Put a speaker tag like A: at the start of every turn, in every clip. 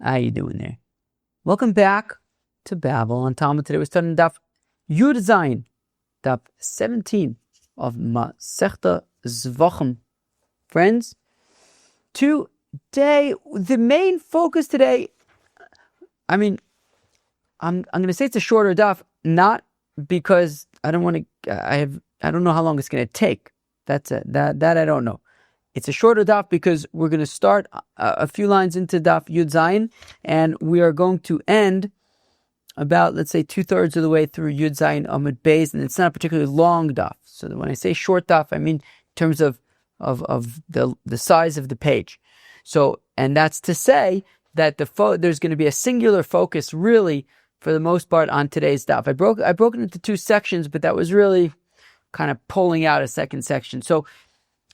A: How you doing there? Welcome back to Babble on Talmud. Today we're studying Daf Yomi Zevachim, Daf 17 of Masechta Zevachim. Friends, today, the main focus today, I'm going to say it's a shorter Daf, not because I don't want to, I don't know how long it's going to take. That's it. That I don't know. It's a shorter daf because we're going to start a few lines into Daf Yomi Zevachim, and we are going to end about, let's say, 2/3 of the way through Yomi Zevachim Amud Beis, and it's not a particularly long daf. So when I say short daf, I mean in terms of the size of the page. So, and that's to say that there's going to be a singular focus, really, for the most part, on today's daf. I broke it into two sections, but that was really kind of pulling out a second section. So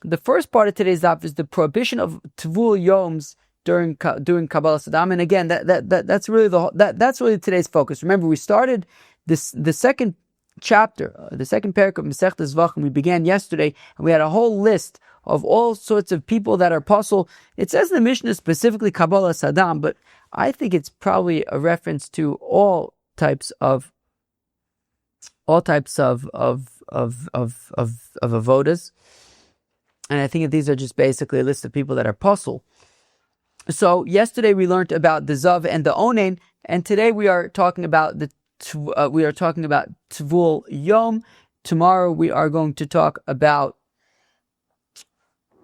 A: the first part of today's daf is the prohibition of Tevul Yoms during Kabolas Hadam, and again, that's really that's really today's focus. Remember, we started the second chapter, the second parak of Masechta Zevachim. We began yesterday, and we had a whole list of all sorts of people that are puzzle. It says in the Mishnah specifically Kabolas Hadam, but I think it's probably a reference to all types of avodas. And I think that these are just basically a list of people that are puzzle. So yesterday we learned about the Zav and the Onain, and today we are talking about Tevul Yom. Tomorrow we are going to talk about.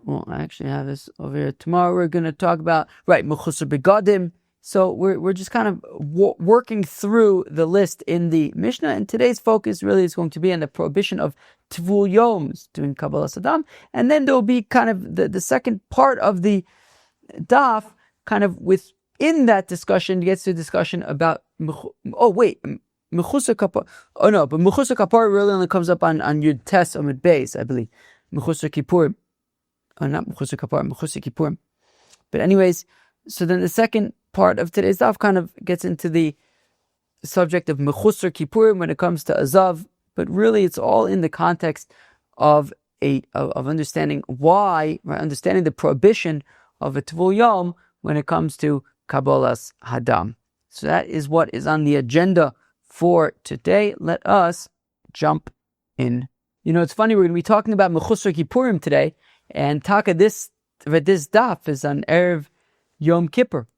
A: Well, I actually have this over here. Tomorrow we're going to talk about Mechusar begadim. So we're just kind of working through the list in the Mishnah, and today's focus really is going to be on the prohibition of Tevul Yoms doing Kabolas Hadam, and then there will be kind of the second part of the daf, kind of within that discussion gets to a discussion about Mechusar kaporah. Oh no, but Mechusar kaporah really only comes up on Yud Tes Amud Beis, I believe. Mechusar Kippurim, not Mechusar kaporah, Mechusar Kippurim. But anyways, so then the second part of today's daf kind of gets into the subject of Mechusar Kippurim when it comes to Azav, but really it's all in the context of understanding why, understanding the prohibition of a Tevul Yom when it comes to Kabolas Hadam. So that is what is on the agenda for today. Let us jump in. It's funny, we're going to be talking about Mechusar Kippurim today, and this daf is on Erev Yom Kippur.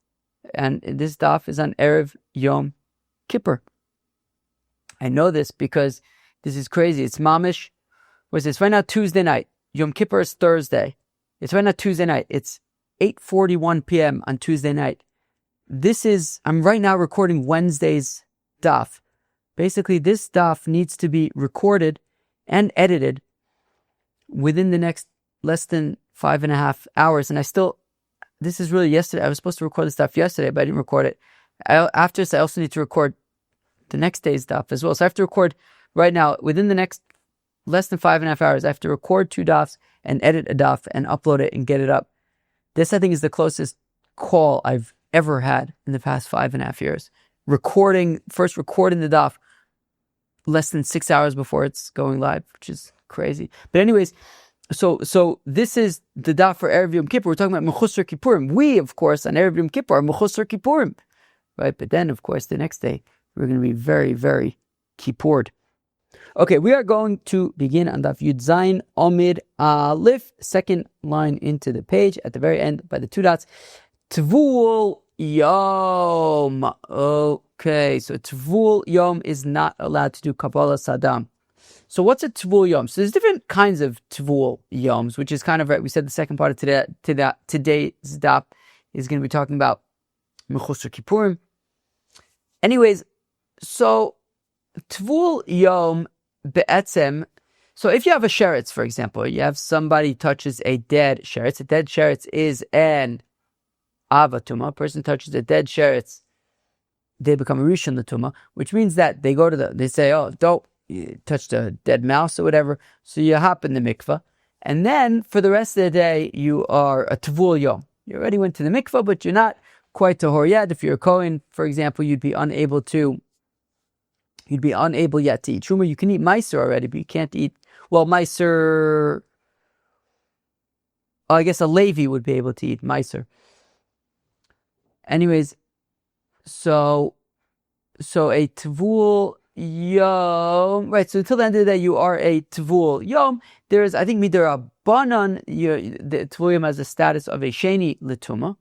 A: And this daf is on Erev Yom Kippur. I know this because this is crazy. It's mamish. What's this? Right now, Tuesday night. Yom Kippur is Thursday. It's right now Tuesday night. It's 8:41 p.m. on Tuesday night. I'm right now recording Wednesday's daf. Basically, this daf needs to be recorded and edited within the next less than 5.5 hours. And this is really yesterday. I was supposed to record this stuff yesterday, but I didn't record it. After this, I also need to record the next day's daf as well. So I have to record right now, within the next less than 5.5 hours, I have to record 2 dafs and edit a daf and upload it and get it up. This, I think, is the closest call I've ever had in the past 5.5 years. First recording the daf less than 6 hours before it's going live, which is crazy. But anyways, So this is the daf for Erev Yom Kippur. We're talking about Mechusar Kippurim. We, of course, on Erev Yom Kippur are Mechusar Kippurim, right? But then, of course, the next day we're going to be very, very Kippured. Okay, we are going to begin on Daf Yud Zayin Amud Aleph, second line into the page at the very end by the 2 dots. Tevul Yom. Okay, so Tevul Yom is not allowed to do Kabolas Hadam. So what's a Tevul Yom? So there's different kinds of Tevul Yoms, which is kind of right. We said the second part of today's daf is going to be talking about Mechusar Kippurim. Anyways, so Tevul Yom be'etzem. So if you have a sheretz, for example, you have somebody touches a dead sheretz. A dead sheretz is an avatuma. A person touches a dead sheretz, they become a rishon l'tuma, which means that they say, oh, don't. You touched a dead mouse or whatever, so you hop in the mikveh, and then for the rest of the day you are a Tevul Yom. You already went to the mikveh, but you're not quite tahor yet. If you're a Kohen, for example, you'd be unable yet to eat truma. You can eat meiser already, but you can't eat meiser. I guess a Levi would be able to eat meiser. Anyways, So a Tevul Yom, right? So until the end of the day, you are a Tevul Yom. There is, I think, Midarabanan, the Tevul Yom has the status of a Sheni L'Tuma.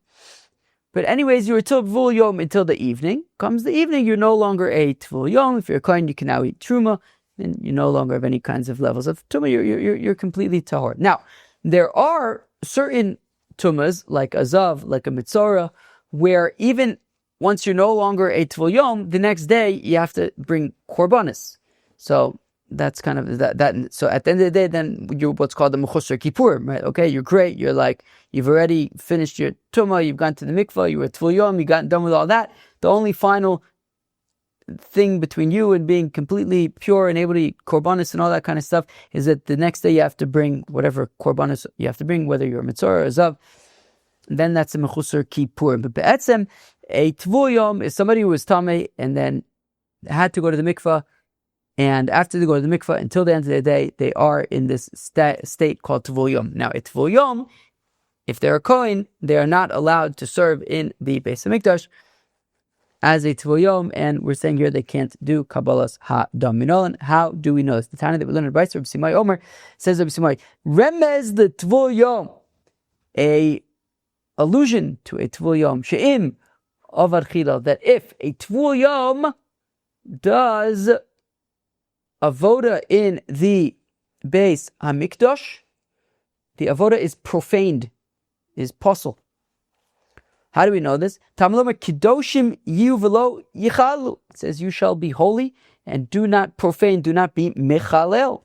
A: But anyways, you were Tevul Yom until the evening. Comes the evening, you're no longer a Tevul Yom. If you're a Kohen, you can now eat Truma, and you no longer have any kinds of levels of Tumah. You're completely Tahor. Now, there are certain Tumas, like a Zav, like a Mitzora, where even once you're no longer a Tevul Yom, the next day you have to bring Korbanos. So that's kind of that. So at the end of the day, then you're what's called the Mechusar Kippurim, right? Okay, you're great. You're like, you've already finished your Tumah, you've gone to the mikvah, you were Tevul Yom, you got done with all that. The only final thing between you and being completely pure and able to eat Korbanos and all that kind of stuff is that the next day you have to bring whatever Korbanos you have to bring, whether you're a Mitzvah or a Zav. Then that's a Mechusar Kippurim. But Be'etzem, a Tevul Yom is somebody who was Tameh and then had to go to the mikvah, and after they go to the mikvah, until the end of the day, they are in this state called Tevul Yom. Now, a Tevul Yom, if they're a Kohen, they are not allowed to serve in the Beis HaMikdash as a Tevul Yom, and we're saying here they can't do Kabolas Hadam. Minolan, how do we know this? The Tanya that we learned in Brayso, Rabbi Simai Omer, says Rabbi Simai, Remez the Tevul Yom, a allusion to a Tevul Yom, She'im Avar Chila, that if a Tevul Yom does avoda in the Beis HaMikdash, the avoda is profaned, is posel. How do we know this? Tamlomer Kidoshim Yu Velo Yichalu. It says, you shall be holy and do not profane, do not be mechalel.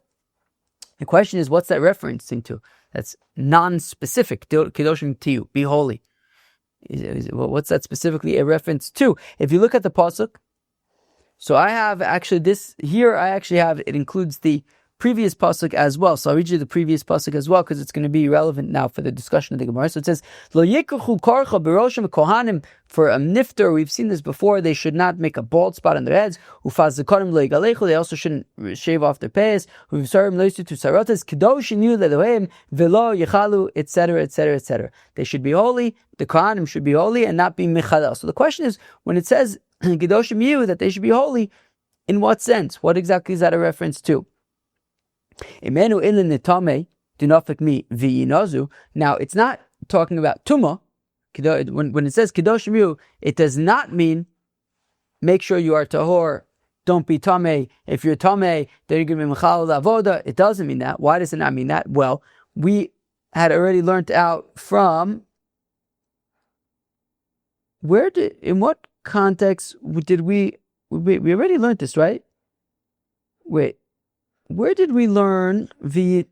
A: The question is, what's that referencing to? That's non-specific. Kidoshim Tiyu, be holy. What's that specifically a reference to? If you look at the pasuk, so I have actually this here. I actually have it includes the previous pasuk as well. So I'll read you the previous pasuk as well because it's going to be relevant now for the discussion of the Gemara. So it says, "Lo yikachu karcha b'roshim kohanim." For a nifter, we've seen this before. They should not make a bald spot on their heads. Ufaz zekarim lo yigalechu. They also shouldn't shave off their payas. Uvisarim lo yistu sarotas kedoshim yu lelohem velo yichalu, etc., etc., etc. They should be holy. The kohanim should be holy and not be mechalel. So the question is, when it says kedoshim yu, that they should be holy, in what sense? What exactly is that a reference to? Now, it's not talking about Tumah. When it says Kedoshim Yu, it does not mean make sure you are Tahor, don't be Tameh. If you're Tameh, then you're going to be Mechal Avoda. It doesn't mean that. Why does it not mean that? Well, we had already learned out from in what context did we already learned this, right? Wait. Where did we learn we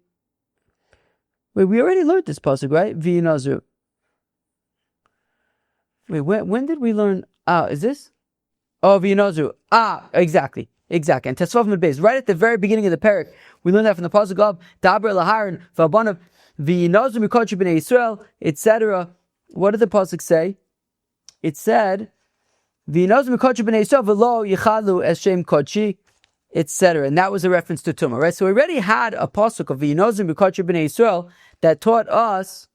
A: already learned this pasuk, right? V'yinazu. Wait, when did we learn? Is this? Oh, v'yinazu. Exactly. And Tesvav Medbeis, right at the very beginning of the parak, we learned that from the pasuk of Daber Laharon V'abanav V'yinazu Mikotchi B'nei Yisrael, etc. What did the pasuk say? It said V'yinazu Mikotchi B'nei Yisrael V'lo Yichalu Eshem Kodshi, etc. And that was a reference to Tumah, right? So we already had a pasuk of V'yinozim B'kotcher B'nei Yisrael that taught us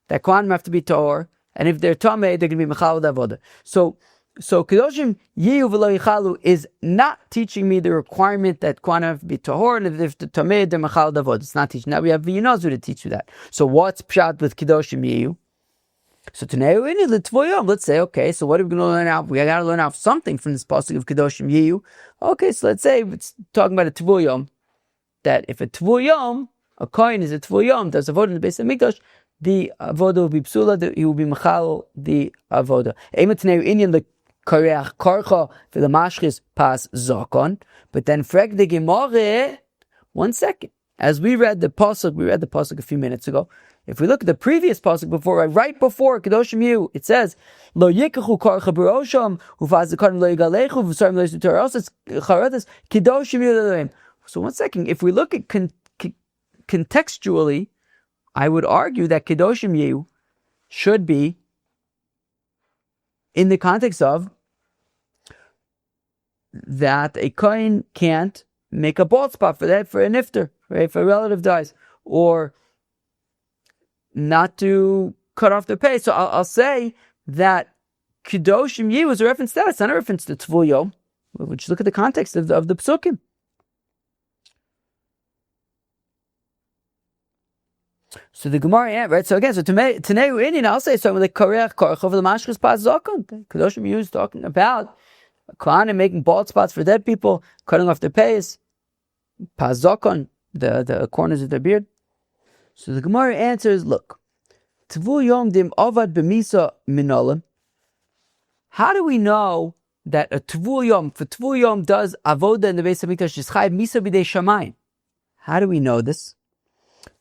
A: that Kohanim have to be Tahor, and if they're Tameh, they're going to be Mechal Avoda. So Kedoshim Yiyu V'lo Yichalu is not teaching me the requirement that Kohanim have to be Tahor, and if they're Tameh, they're Mechal Avoda. It's not teaching that. We have V'yinozim to teach you that. So what's Pshat with Kedoshim Yiyu? So today, let's say, okay, so what are we going to learn out? We got to learn out something from this pasuk of Kedoshim Yiyu. Okay, so let's say it's talking about a Tevul Yom, that if a Tevul Yom, a Kohen is a Tevul Yom, does avodah in the Beis HaMikdash, the avodah will be psula, he will be mechal the avodah. Eimatneu inyan the kareach karcha for the mashchis pas zakon. But then frag the Gemara, 1 second. As we read the pasuk a few minutes ago. If we look at the previous pasuk before, right before Kedoshim Yu, it says, "Lo yikachu karcha b'rosham ufaz zekarim lo yigalechu v'sarim lo yisu terosas charatas Kedoshim Yu lelohem." So 1 second, if we look at contextually, I would argue that Kedoshim Yu should be in the context of that a kohen can't make a bald spot for a nifter, right? If a relative dies, or not to cut off their pay. So I'll say that Kedoshim Yi was a reference to that. It's not a reference to Tevul Yom. Just look at the context of the psukim. So the Gemara, right? So again, today we're Indian. I'll say something like Korech over the Mashchus Pas Zakon. Kedoshim Yi is talking about a Kohanim making bald spots for dead people, cutting off their payas, Pas Zakon, the corners of their beard. So the Gemara answers, look, Tevul Yom dim avad b'misa minolim. How do we know that a Tevul Yom, for Tevul Yom does avoda in the Beis HaMikdash is chayiv misa b'dei shamayim? How do we know this?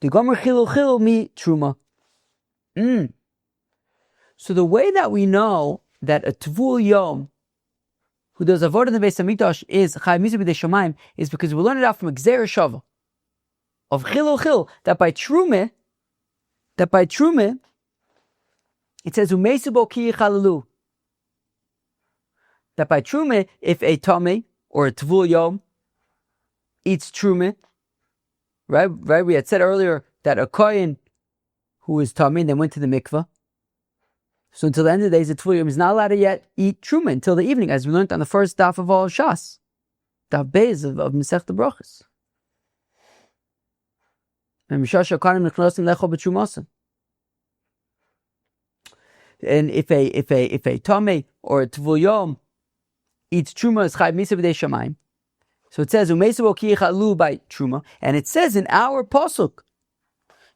A: The Gomer chilul mi truma. So the way that we know that a Tevul Yom who does avoda in the Beis HaMikdash is chayiv misa b'dei shamayim is because we learn it out from a gzeira shava of chilul that by truma, it says umeisubo ki yichalalu. That by truma, if a tamei or a Tevul Yom eats truma, right? We had said earlier that a kohen who is tamei and then went to the mikveh, so until the end of the day, the Tevul Yom is not allowed to yet eat truma until the evening, as we learned on the first daf of all Shas, daf beis of Masechta Brachos. And if a tamei or a Tevul Yom eats truma, is chayiv misa b'dei shamayim. So it says umeisubo ki yichalu by truma, and it says in our pasuk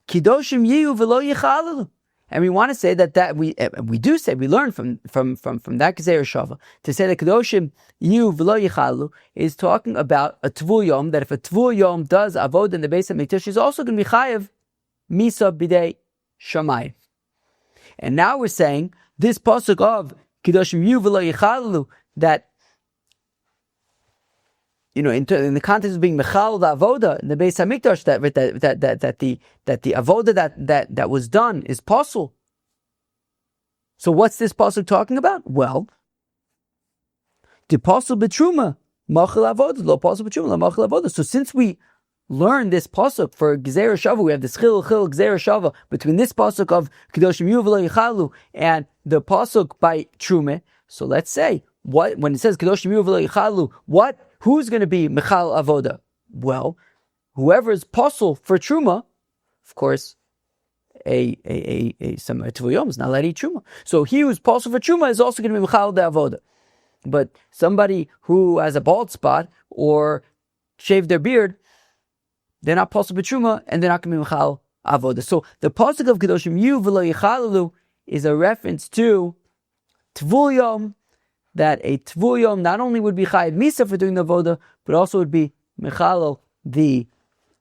A: kidoshim yiyu v'lo yichalalu, and we want to say that we do say we learn from that gezeira shava to say that kidoshim yiyu v'lo yichalalu is talking about a Tevul Yom, that if a Tevul Yom does avoda in the Beis HaMikdash, is also going to be chayiv misa b'dei shamayim. And now we're saying this pasuk of kidoshim yiyu v'lo yichalalu, that in the context of being mechal the avoda in the Beis Hamikdash, that the avoda that was done is possible. So what's this pasuk talking about? Well, the pasuk b'truma machal avoda, lo pasuk b'truma lo machal avoda. So since we learn this pasuk for gezeira shava, we have this chil gezeira shava between this pasuk of kedoshim yu v'lo yichalu and the pasuk by truma. So let's say when it says kedoshim yu v'lo yichalu, who's going to be Mechal Avoda? Well, whoever is possible for Truma, of course, some Tevul Yom is not allowed to eat Truma. So he who's possible for Truma is also going to be Mechal the Avoda. But somebody who has a bald spot or shaved their beard, they're not possible for Truma and they're not going to be Mechal Avoda. So the pasuk of Kedoshim Yu V'lo Yichalalu is a reference to Tevul Yom, that a Tevul Yom not only would be chayiv misa for doing the avoda, but also would be mechalal the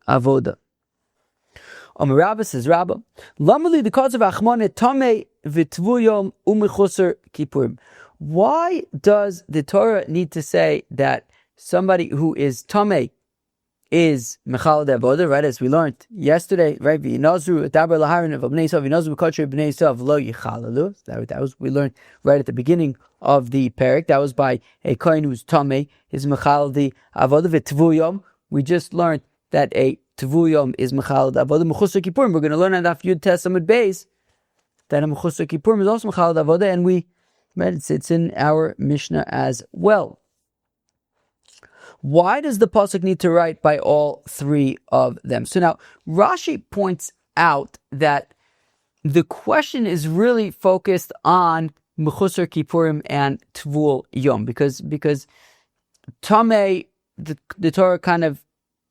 A: avoda. Rabba says, Rabba, lamali the cause of achmane tamei v'Tevul Yom u'Mechusar kippurim. Why does the Torah need to say that somebody who is tamei is mechal the avoda? Right, as we learned yesterday, right? V'inazru etaber laharin of bnei Yisrael, v'inazru b'kotcher bnei Yisrael lo yichalalu. That was we learned right at the beginning of the parak. That was by a kohen who's tamei, is mechal the avoda. V'Tevul Yom, we just learned that a Tevul Yom is mechal the avoda. Mechusar kippurim, we're going to learn on Daf Yud Tes Amud Beis that a mechusar kippurim is also mechal the avoda, and we read it's in our Mishnah as well. Why does the pasuk need to write by all three of them? So now Rashi points out that the question is really focused on Mechusar Kippurim and Tevul Yom because Tamei, the Torah kind of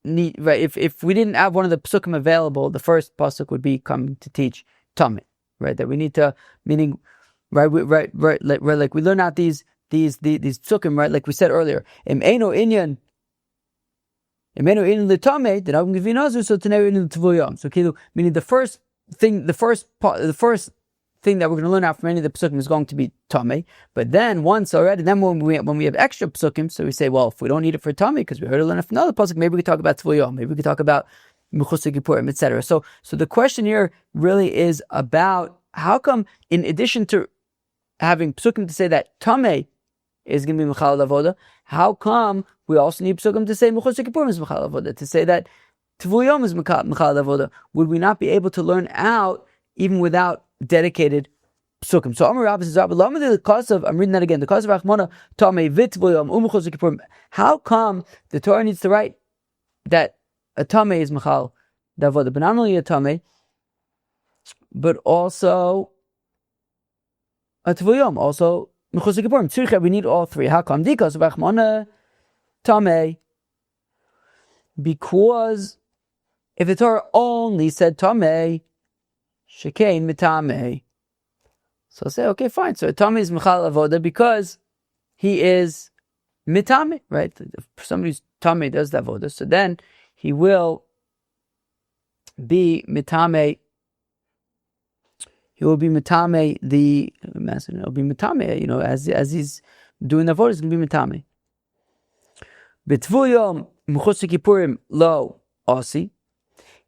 A: need, right? If we didn't have one of the psukim available, the first pasuk would be coming to teach Tamei, right? That we need to, meaning, right, like we learn out these psukim, right? Like we said earlier, Im Eino Inyan L'Tamei, then I'm giving Nazir, so Tanei in Tevul Yom. So meaning the first thing that we're going to learn out from any of the psukim is going to be Tamei. But then when we have extra psukim, so we say, well, if we don't need it for Tamei because we already learned it from another pasuk, maybe we can talk about Tevul Yom, maybe we can talk about Mechusar Kippurim, etc. So the question here really is about how come, in addition to having psukim to say that Tamei is going to be Mechal Avoda, how come we also need psukim to say Mechusar Kippurim is Mechal Avoda, to say that Tevul Yom is Mechal Avoda? Would we not be able to learn out even without dedicated psukim. So Amar Rabbi says, Rabbi, the cause of, I'm reading that again, the cause of Achmona, Tamei Tevul Yom Mechusar Kippurim. How come the Torah needs to write that a Tamei is Mechal Davoda, but not only a Tamei, but also a Tevul Yom, also Mechusar Kippurim. Tzricha, we need all three. How come? Because of Achmona Tamei. Because if the Torah only said Tamei, Shekein Mitamei. So I'll say, okay, fine. So Tamei is Mechal Avoda because he is Mitame, right? If somebody who's Tamei does the Avoda, so then he will be Mitame. He will be Mitame he'll be Mitame, as he's doing the Avoda, he's going to be Mitame. B'Tevul Yom Mechusar Kippurim lo Asi.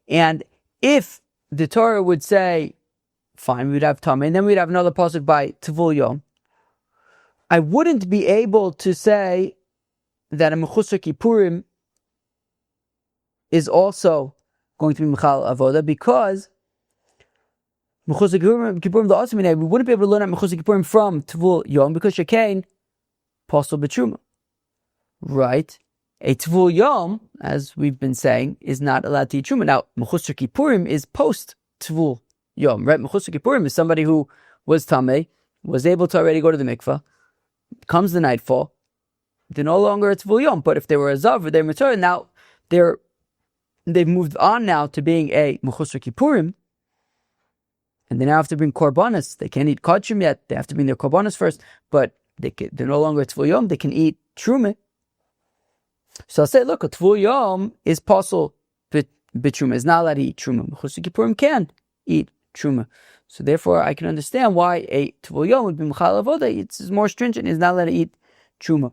A: And if the Torah would say, fine, we'd have Tamei, and then we'd have another pasuk by Tevul Yom, I wouldn't be able to say that a Mechusar Kippurim is also going to be Mechal Avoda, because Mechusar Kippurim the Asimine, we wouldn't be able to learn out Mechusar Kippurim from Tevul Yom because Shekain Posel B'Truma. Right? A Tevul Yom, as we've been saying, is not allowed to eat Truma. Now, Mechusar Kippurim is post Tevul Yom, right? Mechusar Kippurim is somebody who was Tamei, was able to already go to the mikvah, comes the nightfall, they're no longer a Tevul Yom, but if they were a Zav or they're Matur, now they've moved on now to being a Mechusar Kippurim, and they now have to bring korbanos. They can't eat kodshim yet, they have to bring their korbanos first, but they're no longer a Tevul Yom, they can eat Truma. So I'll say, look, a Tevul Yom is possible, but Truma is not allowed to eat Truma. Mechusar Kippurim can eat Truma. So therefore, I can understand why a Tevul Yom would be Mechal Avoda. It's more stringent, it's not allowed to eat Truma.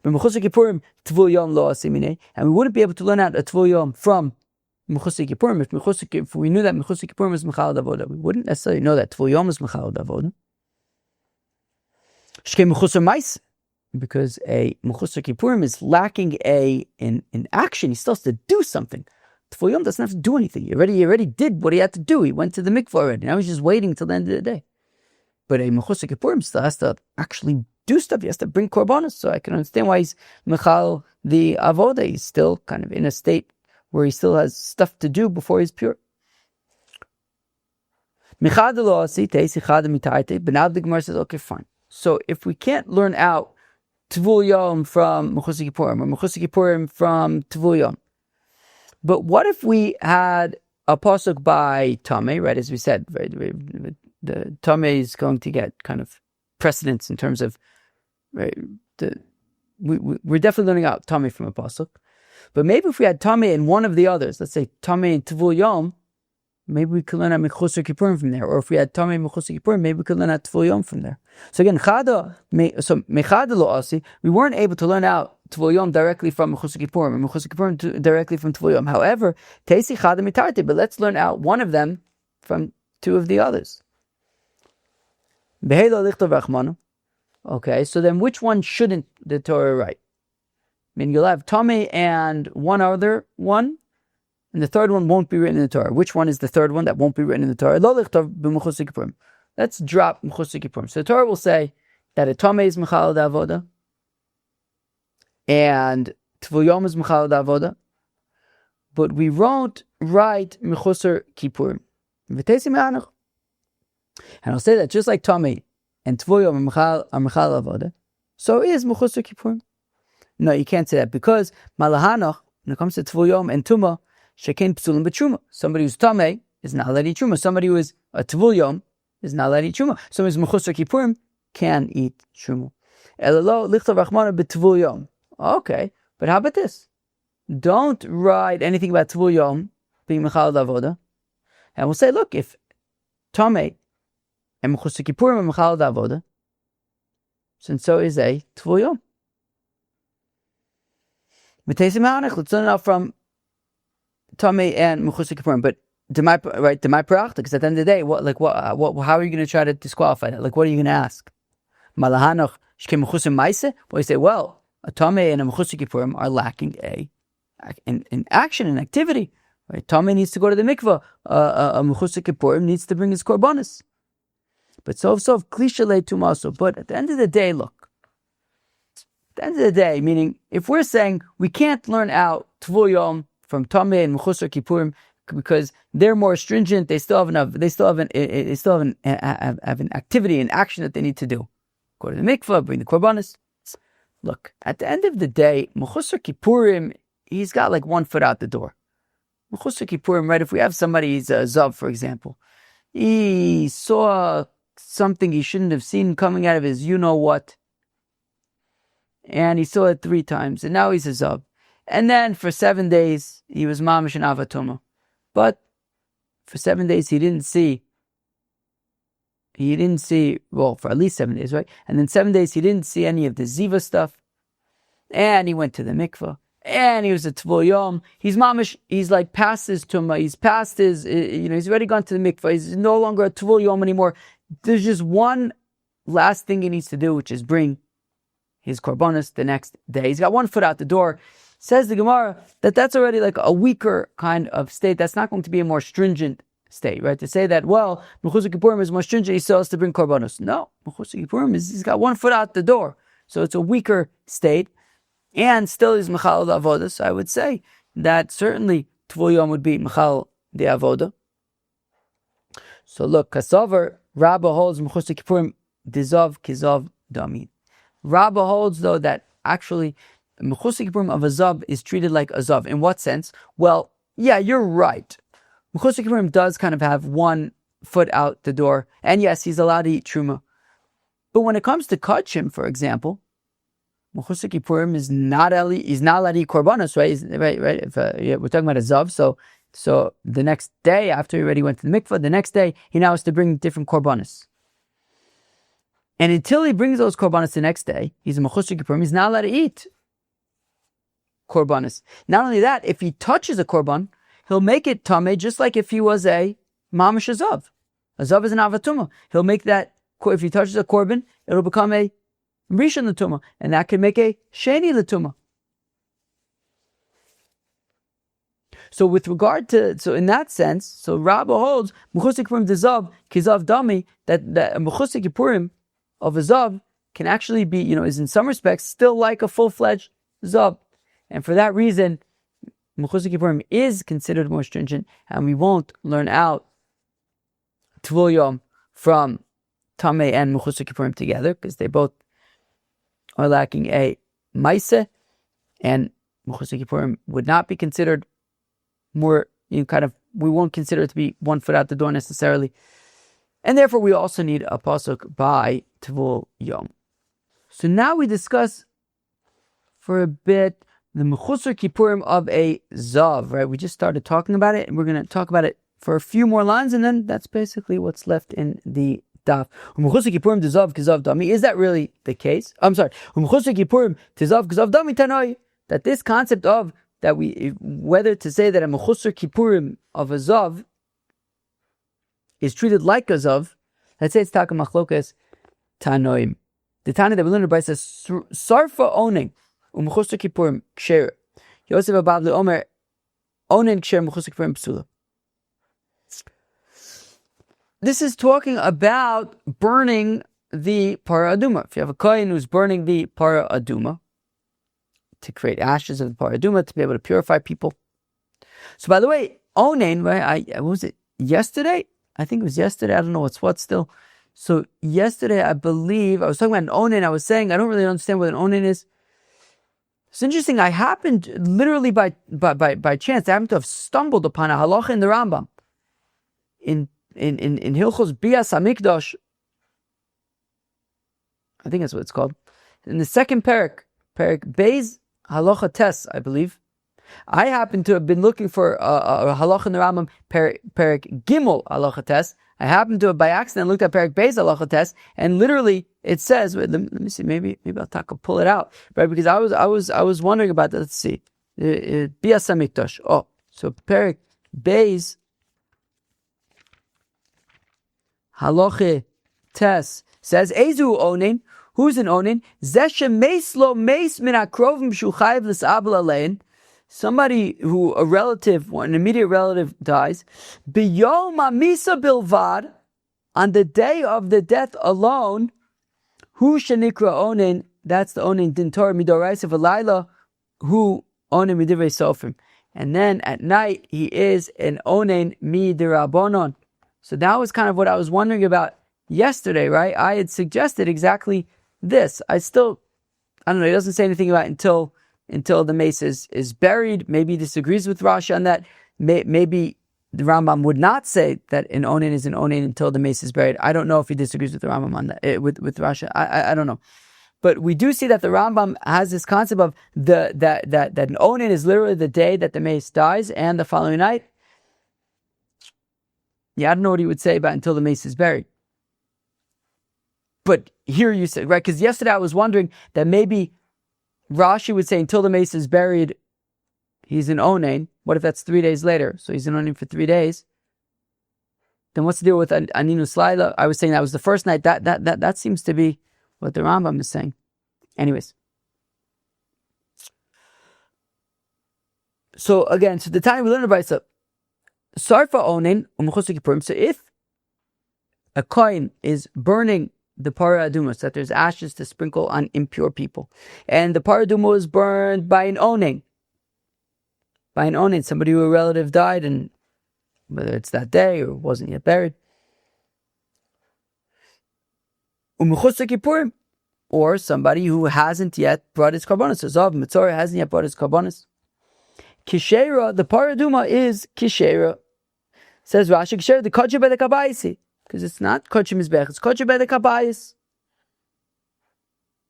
A: But Mechusar Kippurim, Tevul Yom lo asimine, and we wouldn't be able to learn out a Tevul Yom from Mechusar Kippurim. If we knew that Mechusar Kippurim was Mechal Avoda, we wouldn't necessarily know that Tevul Yom is Mechal Avoda. Shkei Mechusar Mais, because a Mechusar Kippurim is lacking in action. He still has to do something. Tevul Yom doesn't have to do anything. He already did what he had to do. He went to the mikvah already. Now he's just waiting till the end of the day. But a Mechusar Kippurim still has to actually do stuff. He has to bring korbanos. So I can understand why he's Mechal the Avoda. He's still kind of in a state where he still has stuff to do before he's pure. But now the Gemara says, okay, fine. So if we can't learn out Tevul Yom from Mechusar Kippurim or Mechusar Kippurim from Tevul Yom, but what if we had a pasuk by Tamei, right? As we said, right, the Tamei is going to get kind of precedence in terms of, right? We're definitely learning out Tamei from a pasuk, but maybe if we had Tamei in one of the others, let's say Tamei and Tevul Yom, maybe we could learn out Mechusar Kippurim from there. Or if we had Tamei Mechusar Kippurim, maybe we could learn out Tevul Yom from there. So again, Mechada lo asi, we weren't able to learn out Tevul Yom directly from Mechusar Kippurim, and Mechusar Kippurim directly from Tevul Yom. However, Teisi Chada mitarte, but let's learn out one of them from two of the others. Behelo lichtov rachmanu. Okay, so then which one shouldn't the Torah write? I mean, you'll have Tamei and one other one, and the third one won't be written in the Torah. Which one is the third one that won't be written in the Torah? Lo lichtov b'Mechusar Kippurim. Let's drop Mechusar Kippurim. So the Torah will say that a Tamei is Mechal Avoda, and Tevul Yom is Mechal Avoda, but we won't write Mechusar Kippurim. And I'll say that just like Tamei and Tevul Yom are Mechal Avoda, so is Mechusar Kippurim. No, you can't say that, because Malahanoch, when it comes to Tevul Yom and Tumah, Shekein Psulim B'Truma. Somebody who's Tamei is not allowed to eat Truma. Somebody who is a Tevul Yom is not allowed to eat Truma. Somebody who's Mechusar Kippurim can eat Truma. Elalo lichtav rachmana b'Tevul Yom. Okay, but how about this? Don't write anything about Tevul Yom being Mechal Avoda, and we'll say, look, if Tamei and Mechusar Kippurim are Mechal Avoda, since so is a Tevul Yom. Let's learn out from Tamei and Mechusar Kippurim, but Demai Parachta, because at the end of the day, how are you going to try to disqualify that? Like, what are you going to ask? Malahanoch Shkei Mechusar Maise? Well, you say, well, a Tamei and a Mechusar Kippurim are lacking in action and activity. Right? Tamei needs to go to the mikvah. A Mechusar Kippurim needs to bring his korbanos. But sof klisha le tumaso. But at the end of the day, look. At the end of the day, meaning if we're saying we can't learn out Tevul Yom from Tameh and Mechusar Kippurim because they're more stringent, they still have an activity and action that they need to do. Go to the mikvah, bring the korbanos. Look, at the end of the day, Mechusar Kippurim, he's got like 1 foot out the door. Mechusar Kippurim, right? If we have somebody, he's a Zav, for example, he saw something he shouldn't have seen coming out of his you-know-what, and he saw it 3 times, and now he's a Zav. And then for 7 days, he was mamish and avatoma. But for 7 days, he didn't see, well, for at least 7 days, right? And then 7 days, he didn't see any of the Ziva stuff. And he went to the mikvah. And he was a Tevul Yom. He's mamish, he's like past his tumah. He's past his, he's already gone to the mikvah. He's no longer a Tevul Yom anymore. There's just one last thing he needs to do, which is bring his korbanos the next day. He's got 1 foot out the door. Says the Gemara that that's already like a weaker kind of state. That's not going to be a more stringent state, right? To say that, well, Mechusar Kippurim is more stringent, he still has to bring korbanos. No, Mechusar Kippurim he's got 1 foot out the door. So it's a weaker state. And still is Mechal the Avodah. So I would say that certainly Tevul Yom would be Mechal the Avodah. So look, Kasover, Rabba holds Mechusar Kippurim Dizov Kizov Dami. Rabba holds though that actually Mechusar Kippurim of a Zav is treated like a Zav. In what sense? Well, yeah, you're right. Mechusar Kippurim does kind of have 1 foot out the door. And yes, he's allowed to eat Truma. But when it comes to Kachim, for example, Mechusar Kippurim is not allowed to eat korbanos, right? Right. If we're talking about a Zav, so the next day after he already went to the mikvah, the next day he now has to bring different korbanos. And until he brings those korbanos the next day, he's a Mechusar Kippurim, he's not allowed to eat korbanos. Not only that, if he touches a korban, he'll make it tameh, just like if he was a mamish Zav. A Zav is an avatuma. He'll make that, if he touches a korban, it'll become a rishon l'tumah, and that can make a sheni l'tumah. So with regard to, so in that sense, so Rabba holds Mechusar Kippurim Zav Kizav Dami, that a Mechusar Kippurim of a Zav can actually be, is in some respects still like a full-fledged Zav. And for that reason, Mechusar Kippurim is considered more stringent, and we won't learn out Tevul Yom from Tameh and Mechusar Kippurim together, because they both are lacking a Maaseh, and Mechusar Kippurim would not be considered more, we won't consider it to be 1 foot out the door necessarily. And therefore we also need a pasuk by Tevul Yom. So now we discuss for a bit the Mechusar Kippurim of a Zav, right? We just started talking about it, and we're going to talk about it for a few more lines, and then that's basically what's left in the Daf. Mechusar Kippurim Zav Kizav Dami. Is that really the case? I'm sorry. Mechusar Kippurim Zav Kizav Dami Tanoi. That this concept of that whether to say that a Mechusar Kippurim of a Zav is treated like a Zav, let's say it's Taka Machlokas Tanoim. The Tana that we learned about says Sarfa owning Mechusar Kippurim Ksher. Yosef Babble Omer owning Ksher Mechusar Kippurim Psula. This is talking about burning the Parah Aduma. If you have a kohen who's burning the Parah Aduma to create ashes of the Parah Aduma to be able to purify people. So by the way, onen, right? What was it? Yesterday? I think it was yesterday. I don't know what's what still. So yesterday, I believe, I was talking about an onen. I was saying, I don't really understand what an onen is. It's interesting. I happened, literally by chance, I happened to have stumbled upon a halacha in the Rambam. In Hilchos Bias HaMikdash, I think that's what it's called. In the second parak Beis Halacha Tes, I believe. I happen to have been looking for a halacha in the Rambam, parak Gimel Halacha Tes. I happened to have by accident looked at parak Beis Halacha Tes, and literally it says, wait, let me see, maybe I'll pull it out, right? Because I was wondering about that. Let's see, Bias HaMikdash. Oh, so parak Beis Halacha Tes says, Ezu onen. Who's an onen? Zeshe meislo meis min akrovim shuchayv l'sabel alein. Somebody who, a relative, an immediate relative dies. Biyom amisa bilvad, on the day of the death alone, hu shenikra onen, that's the onen din Torah midoraisa v'layla, hu onen midivrei sofrim. And then at night, he is an onen midirabonon. So that was kind of what I was wondering about yesterday, right? I had suggested exactly this. I don't know, he doesn't say anything about until the mace is buried. Maybe he disagrees with Rashi on that. Maybe the Rambam would not say that an onen is an onen until the mace is buried. I don't know if he disagrees with the Rambam on that, with Rashi. I don't know. But we do see that the Rambam has this concept of that an onen is literally the day that the mace dies and the following night. Yeah, I don't know what he would say about until the mace is buried. But here you say, right? Because yesterday I was wondering that maybe Rashi would say until the mace is buried, he's an onen. What if that's 3 days later? So he's an onen for 3 days. Then what's the deal with Aninus Laila? I was saying that was the first night. That seems to be what the Rambam is saying. Anyways. So again, so the time we learned about it, Sarfa onen umchusik purim. So if a kohen is burning the parah aduma, so that there's ashes to sprinkle on impure people, and the parah aduma was burned by an onen, somebody who a relative died, and whether it's that day or wasn't yet buried, umchusik purim, or somebody who hasn't yet brought his karbonos, Zav Mitzorah hasn't yet brought his karbonos. Kishera, the parah aduma is kishera. Says Rashi, kishera the kodesh by the kabayisi, because it's not kodesh mizbech, it's kodesh by the kabayis.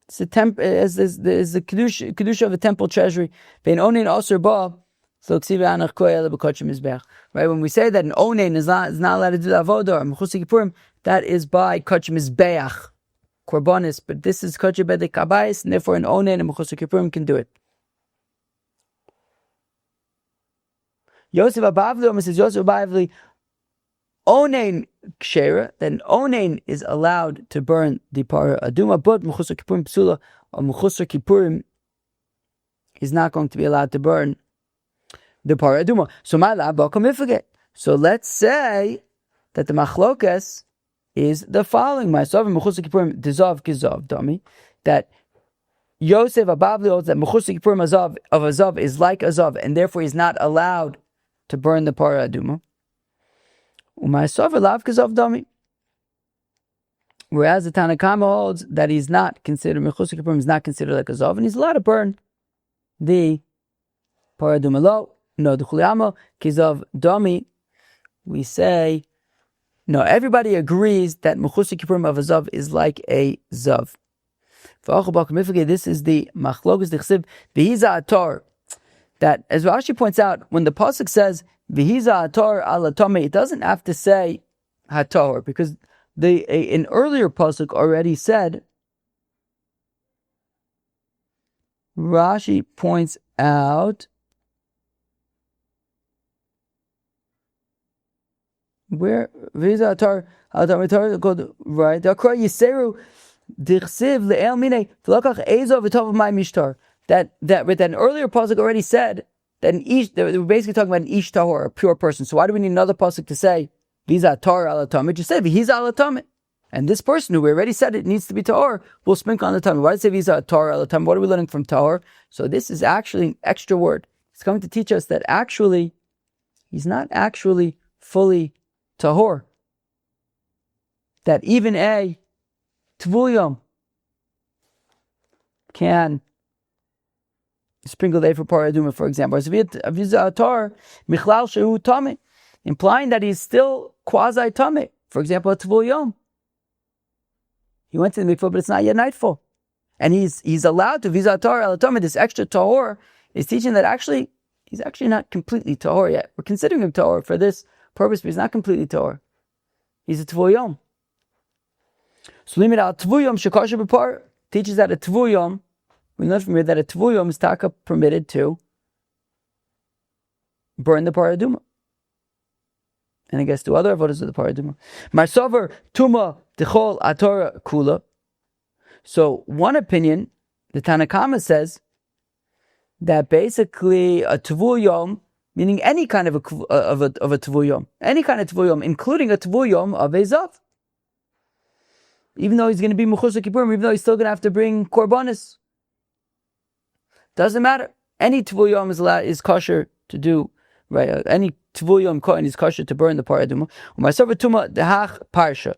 A: It's the kedusha of the temple treasury. Vein onen aser ba, so ksiva anach koyel b'kodesh mizbech. Right, when we say that an onen is not allowed to do the avodah or mechusar kippurim, that is by kodesh mizbech, korbanis. But this is kodesh by the kabayis, and therefore an onen and mechusar kippurim can do it. Yosef Abavli says Yosef Abavli onen kshera, then onen is allowed to burn the parah aduma, but mechusar kippurim psula, or mechusar kippurim is not going to be allowed to burn the parah aduma. So my lab So let's say that the machlokas is the following: Ma'asav mechusar kippurim dizav kizav dami, that Yosef Abavli holds that mechusar kippurim of azav is like azav, and therefore he's not allowed to burn the parah aduma. Whereas the Tanakama holds that he's not considered mechusar kippurim, is not considered like a zav, and he's allowed to burn the parah aduma. Lo, no, the chuliyamo kizav dami. We say no. Everybody agrees that mechusar kippurim of a zav is like a zav. This is the machlokas d'chsiv v'hiza atar. That, as Rashi points out, when the pasuk says "V'hiza atar ala tameh," it doesn't have to say hatar, because an earlier pasuk already said. Rashi points out where "V'hiza atar ala tameh" right? Dakra yiseru d'chsiv le'el minei v'lakach ezov v'tov my mishtar. That with an earlier pasuk already said that they were basically talking about an ish tahor, a pure person. So why do we need another pasuk to say viza tar ala tamid? Just say viza ala tamid. And this person who we already said it needs to be tahor will sprinkle on the tamid. Why does it say viza tar ala tamid? What are we learning from tahor? So this is actually an extra word. It's coming to teach us that actually he's not actually fully tahor. That even a Tevul Yom can sprinkle day for parah aduma, for example, implying that he's still quasi tameh. For example, a Tevul Yom, he went to the mikvah, but it's not yet nightfall, and he's allowed to vizatar al tameh. This extra tahor is teaching that actually he's actually not completely tahor yet. We're considering him tahor for this purpose, but he's not completely tahor. He's a Tevul Yom. So limit al Tevul Yom shekasher b'par teaches that a Tevul Yom. We learn from here that a Tevul Yom is taka permitted to burn the parah aduma, and I guess do other avodas of the parah aduma. Marsover tuma dechol atora kula. So one opinion, the Tanakama says that basically a Tevul Yom, meaning any kind of a Tevul Yom, any kind of Tevul Yom, including a Tevul Yom of a zav. even though he's going to be Mechusar Kippurim, even though he's still going to have to bring korbanos. Doesn't matter. Any Tevul Yom is kosher to do, right? Any Tevul Yom Kohen is kosher to burn the parah aduma. U'ma'aser v'tumah dehach parsha.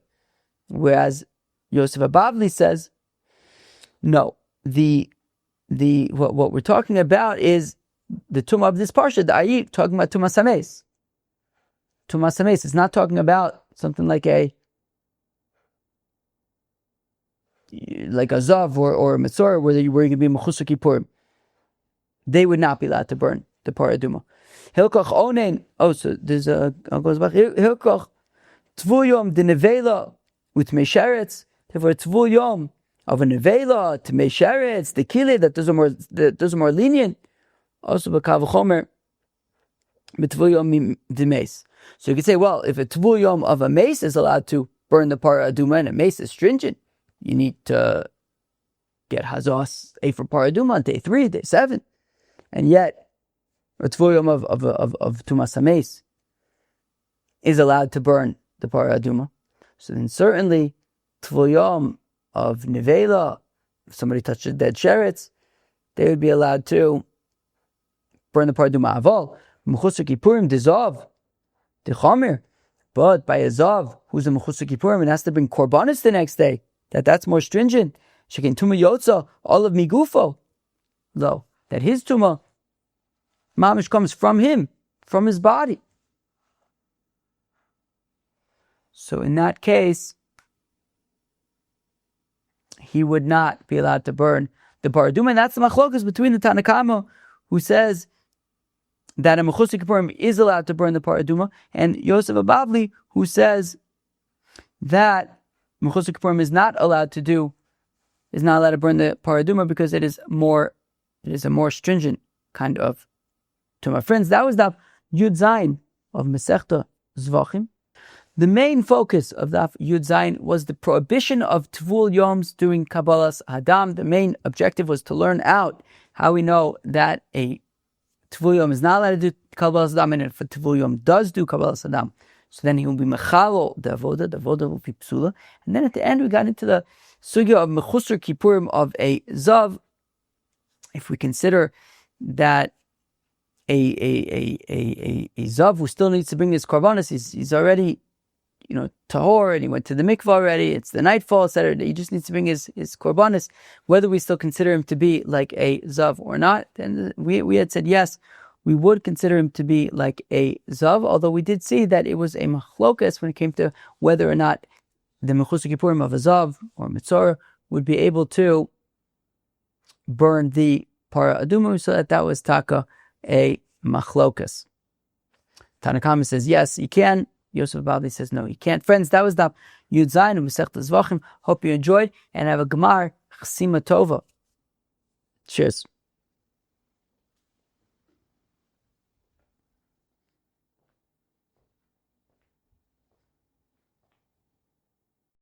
A: Whereas Yosef Babble says, no, what we're talking about is the tumah of this parsha, the ayit, talking about tumah sames. Tumah sames. It's not talking about something like a zav or a Mechusar where you can be Mechusar Kippurim. They would not be allowed to burn the parah aduma. Hilkoch onen. Oh, so there's a goes back. Hilkoch Tevul Yom de nevela with mesheretz. Therefore, Tevul Yom of a nevela to mesheretz the kile that those are more lenient. Also, b'kavachomer b'Tevul Yom de mace. So you could say, well, if a Tevul Yom of a mace is allowed to burn the parah aduma and a mace is stringent, you need to get hazos a for parah aduma on day 3, day 7, and yet a Tevul Yom of tumas hameis is allowed to burn the parah aduma. So then certainly Tevul Yom of nevela, if somebody touched a dead sheretz, they would be allowed to burn the parah aduma. Aval Mechusar Kippurim dezav dechamer, but by a zav who's a Mechusar Kippurim and has to bring korbanos the next day, that's more stringent. Shekin tuma yotza all of migufo, though that his tuma mamish comes from him, from his body. So in that case, he would not be allowed to burn the parah aduma, and that's the machlokas between the Tanna Kama, who says that a Mechusar Kippurim is allowed to burn the parah aduma, and Yosef Babble, who says that Mechusar Kippurim is not allowed to burn the parah aduma because it is a more stringent kind of tumah. Friends, that was Daf Yud Zayin of Masechta Zevachim. The main focus of Daf Yud Zayin was the prohibition of Tevul Yoms doing Kabolas Hadam. The main objective was to learn out how we know that a Tevul Yom is not allowed to do Kabolas Hadam, and if a Tevul Yom does do Kabolas Hadam, so then he will be mechalo the avoda will be psula. And then at the end we got into the sugya of Mechusar Kippurim of a zav. If we consider that a zav who still needs to bring his korbanos, he's already tahor, and he went to the mikvah already, it's the nightfall, etc. He just needs to bring his korbanos. Whether we still consider him to be like a zav or not, then we had said yes, we would consider him to be like a zav, although we did see that it was a machlokas when it came to whether or not the Mechusar Kippurim of a zav or Mechusar would be able to burn the parah aduma, so that was taka a machlokas. Tanna Kama says yes, he can. Yosef Babble says no, he can't. Friends, that was Daf Yud Zayin of Masechta Zevachim. Hope you enjoyed, and have a Gemar Chasima Tova. Cheers.